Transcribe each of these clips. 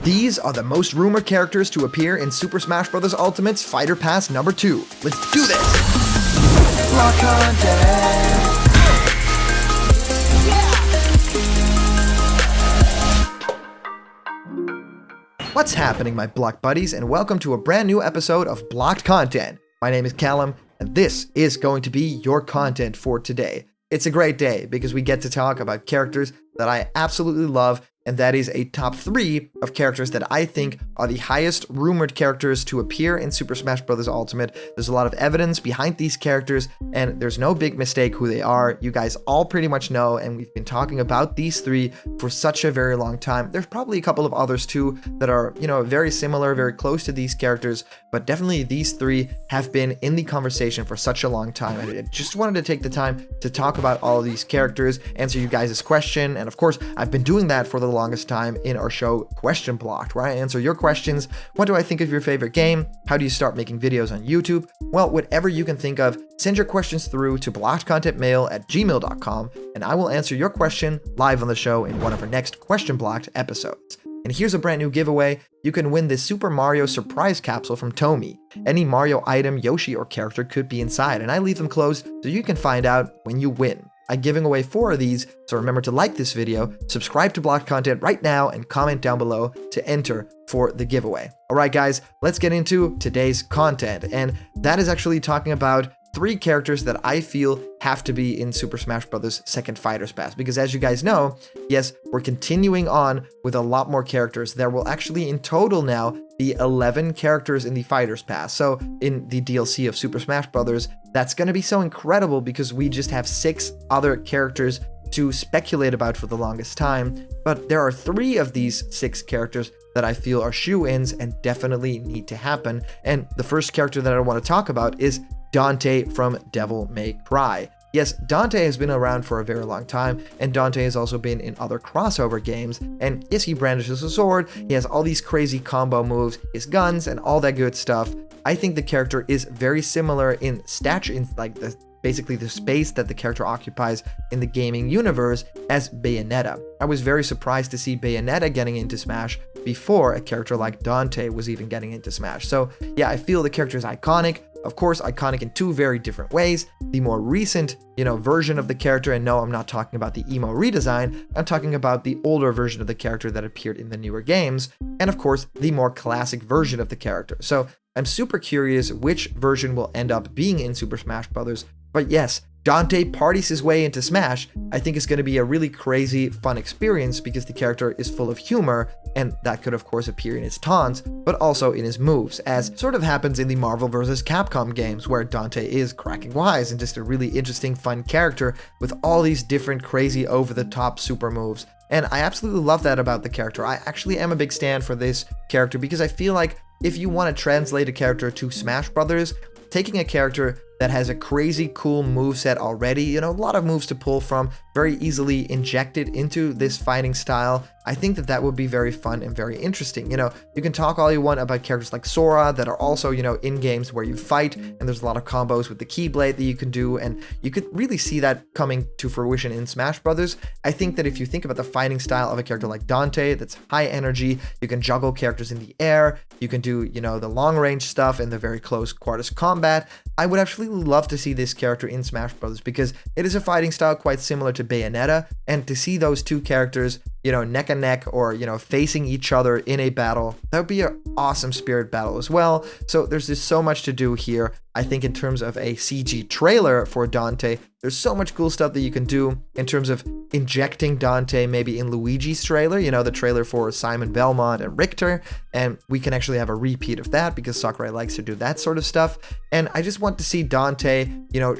These are the most rumored characters to appear in Super Smash Bros. Ultimate's Fighter Pass number 2. Let's do this! Block content! What's happening, my Block buddies, and welcome to a brand new episode of Blocked Content. My name is Callum, and this is going to be your content for today. It's a great day because we get to talk about characters that I absolutely love, and that is a top 3 of characters that I think are the highest rumored characters to appear in Super Smash Bros. Ultimate. There's a lot of evidence behind these characters, and there's no big mistake who they are. You guys all pretty much know, and we've been talking about these 3 for such a very long time. There's probably a couple of others too that are, very similar, very close to these characters, but definitely these 3 have been in the conversation for such a long time. And I just wanted to take the time to talk about all of these characters, answer you guys' question, and of course, I've been doing that for the longest time in our show Question Blocked, where I answer your questions. What do I think of your favorite game? How do you start making videos on YouTube? Well, whatever you can think of, send your questions through to blockedcontentmail@gmail.com, and I will answer your question live on the show in one of our next Question Blocked episodes. And here's a brand new giveaway. You can win this Super Mario surprise capsule from Tomy. Any Mario item, Yoshi, or character could be inside, and I leave them closed so you can find out when you win. I'm giving away 4 of these, so remember to like this video, subscribe to Blocked Content right now, and comment down below to enter for the giveaway. Alright guys, let's get into today's content, and that is actually talking about 3 characters that I feel have to be in Super Smash Bros. Second Fighters Pass, because as you guys know, yes, we're continuing on with a lot more characters. There will actually in total now be 11 characters in the Fighters Pass. So in the DLC of Super Smash Bros., that's going to be so incredible because we just have 6 other characters to speculate about for the longest time. But there are 3 of these 6 characters that I feel are shoe-ins and definitely need to happen. And the first character that I want to talk about is Dante from Devil May Cry. Yes, Dante has been around for a very long time, and Dante has also been in other crossover games, and yes, he brandishes a sword, he has all these crazy combo moves, his guns, and all that good stuff. I think the character is very similar in stature, in basically the space that the character occupies in the gaming universe as Bayonetta. I was very surprised to see Bayonetta getting into Smash before a character like Dante was even getting into Smash. So yeah, I feel the character is iconic. Of course, iconic in 2 very different ways. The more recent, version of the character, and no, I'm not talking about the emo redesign, I'm talking about the older version of the character that appeared in the newer games, and of course, the more classic version of the character. So I'm super curious which version will end up being in Super Smash Bros. But yes, Dante parties his way into Smash. I think it's going to be a really crazy, fun experience because the character is full of humor, and that could of course appear in his taunts, but also in his moves, as sort of happens in the Marvel vs. Capcom games, where Dante is cracking wise and just a really interesting, fun character with all these different crazy over-the-top super moves. And I absolutely love that about the character. I actually am a big stan for this character because I feel like if you want to translate a character to Smash Brothers, taking a character that has a crazy cool moveset already, a lot of moves to pull from, very easily injected into this fighting style, I think that would be very fun and very interesting. You can talk all you want about characters like Sora that are also, in games where you fight, and there's a lot of combos with the Keyblade that you can do, and you could really see that coming to fruition in Smash Brothers. I think that if you think about the fighting style of a character like Dante, that's high energy, you can juggle characters in the air, you can do, the long range stuff and the very close quarters combat. I would actually love to see this character in Smash Bros. Because it is a fighting style quite similar to Bayonetta, and to see those 2 characters, neck and neck, or, facing each other in a battle, that would be an awesome spirit battle as well. So there's just so much to do here. I think in terms of a CG trailer for Dante, there's so much cool stuff that you can do in terms of injecting Dante maybe in Luigi's trailer, the trailer for Simon Belmont and Richter, and we can actually have a repeat of that because Sakurai likes to do that sort of stuff. And I just want to see Dante,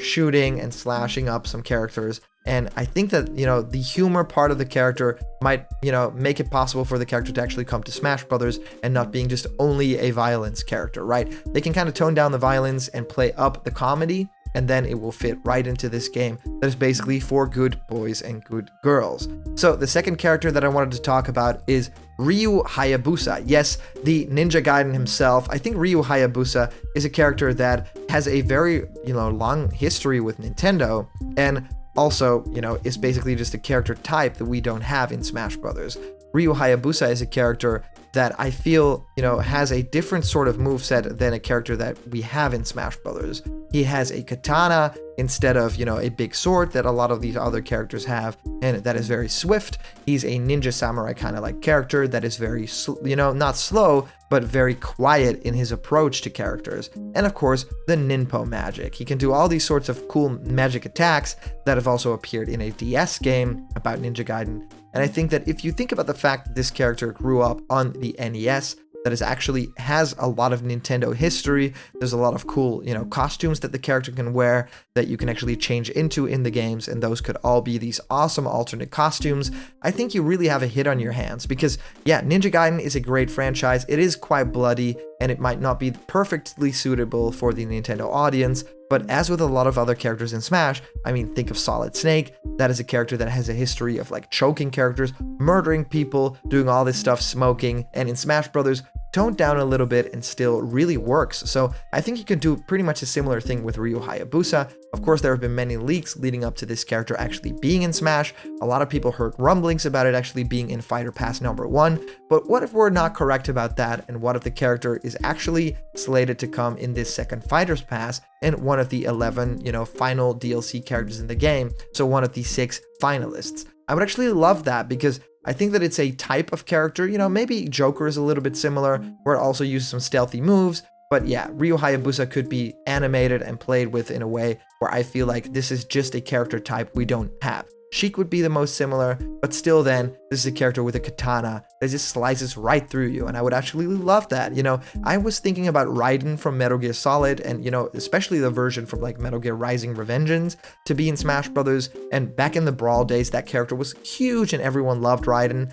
shooting and slashing up some characters. And I think that, the humor part of the character might, make it possible for the character to actually come to Smash Brothers and not being just only a violence character, right? They can kind of tone down the violence and play up the comedy, and then it will fit right into this game that is basically for good boys and good girls. So the second character that I wanted to talk about is Ryu Hayabusa. Yes, the Ninja Gaiden himself. I think Ryu Hayabusa is a character that has a very, long history with Nintendo, and also, is basically just a character type that we don't have in Smash Brothers. Ryu Hayabusa is a character that I feel, has a different sort of moveset than a character that we have in Smash Brothers. He has a katana instead of, a big sword that a lot of these other characters have, and that is very swift. He's a ninja samurai kind of like character that is very, not slow, but very quiet in his approach to characters. And of course, the ninpo magic. He can do all these sorts of cool magic attacks that have also appeared in a DS game about Ninja Gaiden. And I think that if you think about the fact that this character grew up on the NES, that is actually has a lot of Nintendo history. There's a lot of cool, costumes that the character can wear that you can actually change into in the games, and those could all be these awesome alternate costumes. I think you really have a hit on your hands because, yeah, Ninja Gaiden is a great franchise. It is quite bloody, and it might not be perfectly suitable for the Nintendo audience, but as with a lot of other characters in Smash, I mean, think of Solid Snake. That is a character that has a history of like choking characters, murdering people, doing all this stuff, smoking, and in Smash Brothers, toned down a little bit and still really works. So I think you can do pretty much a similar thing with Ryu Hayabusa. Of course, there have been many leaks leading up to this character actually being in Smash. A lot of people heard rumblings about it actually being in Fighter Pass #1, but what if we're not correct about that, and what if the character is actually slated to come in this second Fighters Pass and one of the 11, final DLC characters in the game, so one of the 6 finalists? I would actually love that because I think that it's a type of character, maybe Joker is a little bit similar, where it also uses some stealthy moves, but yeah, Ryu Hayabusa could be animated and played with in a way where I feel like this is just a character type we don't have. Sheik would be the most similar, but still then, this is a character with a katana that just slices right through you, and I would actually love that. I was thinking about Raiden from Metal Gear Solid, and, especially the version from like Metal Gear Rising Revengeance to be in Smash Brothers, and back in the Brawl days, that character was huge and everyone loved Raiden.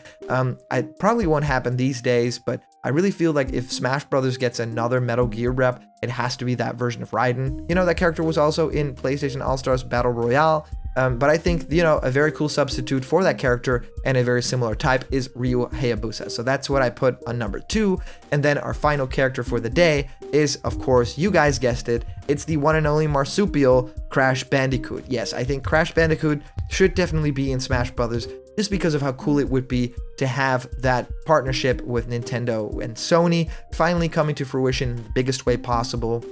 It probably won't happen these days, but I really feel like if Smash Brothers gets another Metal Gear rep, it has to be that version of Raiden. That character was also in PlayStation All-Stars Battle Royale. But I think, a very cool substitute for that character and a very similar type is Ryu Hayabusa. So that's what I put on number 2. And then our final character for the day is, of course, you guys guessed it, it's the one and only marsupial Crash Bandicoot. Yes, I think Crash Bandicoot should definitely be in Smash Brothers just because of how cool it would be to have that partnership with Nintendo and Sony finally coming to fruition in the biggest way possible.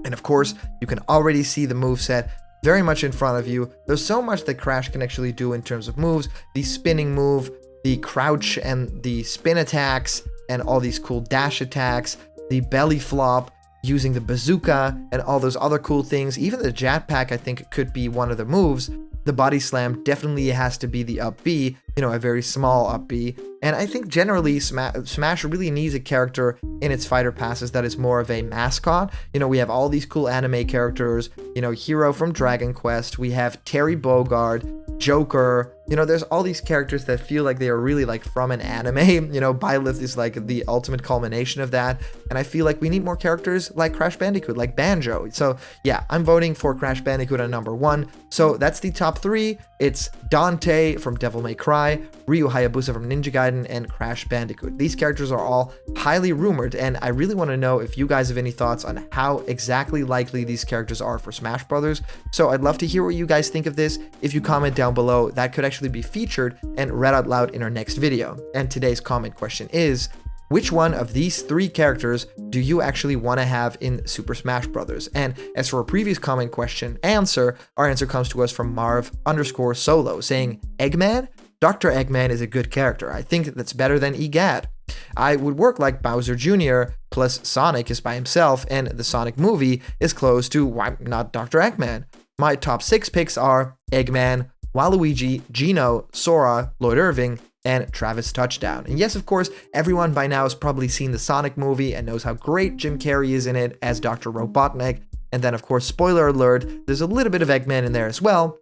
And of course, you can already see the moveset very much in front of you. There's so much that Crash can actually do in terms of moves. The spinning move, the crouch and the spin attacks, and all these cool dash attacks, the belly flop, using the bazooka, and all those other cool things. Even the jetpack, I think, could be one of the moves. The body slam definitely has to be the up B, a very small up B. And I think generally Smash really needs a character in its fighter passes that is more of a mascot. We have all these cool anime characters, Hero from Dragon Quest, we have Terry Bogard, Joker, there's all these characters that feel like they are really like from an anime. Byleth is like the ultimate culmination of that. And I feel like we need more characters like Crash Bandicoot, like Banjo. So yeah, I'm voting for Crash Bandicoot on number 1. So that's the top 3. It's Dante from Devil May Cry, Ryu Hayabusa from Ninja Gaiden, and Crash Bandicoot. These characters are all highly rumored, and I really want to know if you guys have any thoughts on how exactly likely these characters are for Smash Brothers. So I'd love to hear what you guys think of this. If you comment down below, that could actually be featured and read out loud in our next video. And today's comment question is, which one of these 3 characters do you actually want to have in Super Smash Brothers? And as for a previous comment question answer, our answer comes to us from Marv_Solo saying, Eggman? Dr. Eggman is a good character. I think that's better than Egad. I would work like Bowser Jr. plus Sonic is by himself, and the Sonic movie is close to why not Dr. Eggman. My top 6 picks are Eggman, Waluigi, Gino, Sora, Lloyd Irving, and Travis Touchdown. And yes, of course, everyone by now has probably seen the Sonic movie and knows how great Jim Carrey is in it as Dr. Robotnik. And then, of course, spoiler alert, there's a little bit of Eggman in there as well.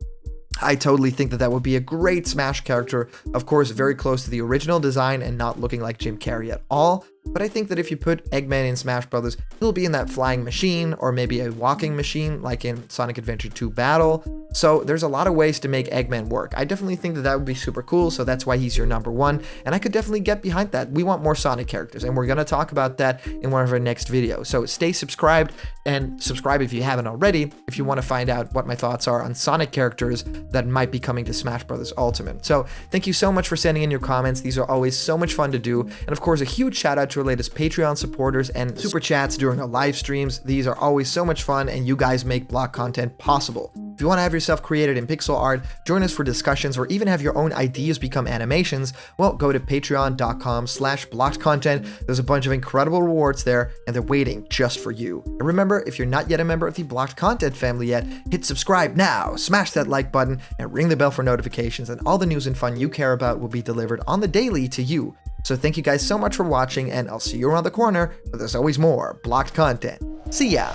I totally think that would be a great Smash character. Of course, very close to the original design and not looking like Jim Carrey at all. but I think that if you put Eggman in Smash Brothers, he'll be in that flying machine or maybe a walking machine like in Sonic Adventure 2 Battle. So there's a lot of ways to make Eggman work. I definitely think that would be super cool, so that's why he's your number one, and I could definitely get behind that. We want more Sonic characters, and we're going to talk about that in one of our next videos. So stay subscribed, and subscribe if you haven't already, if you want to find out what my thoughts are on Sonic characters that might be coming to Smash Bros. Ultimate. So thank you so much for sending in your comments. These are always so much fun to do. And of course, a huge shout out to our latest Patreon supporters and super chats during our live streams. These are always so much fun, and you guys make block content possible. If you want to have yourself created in pixel art, join us for discussions, or even have your own ideas become animations, well, go to patreon.com/blockedcontent. There's a bunch of incredible rewards there, and they're waiting just for you. And remember, if you're not yet a member of the Blocked Content family yet, hit subscribe now, smash that like button, and ring the bell for notifications, and all the news and fun you care about will be delivered on the daily to you. So thank you guys so much for watching, and I'll see you around the corner, but there's always more Blocked Content. See ya!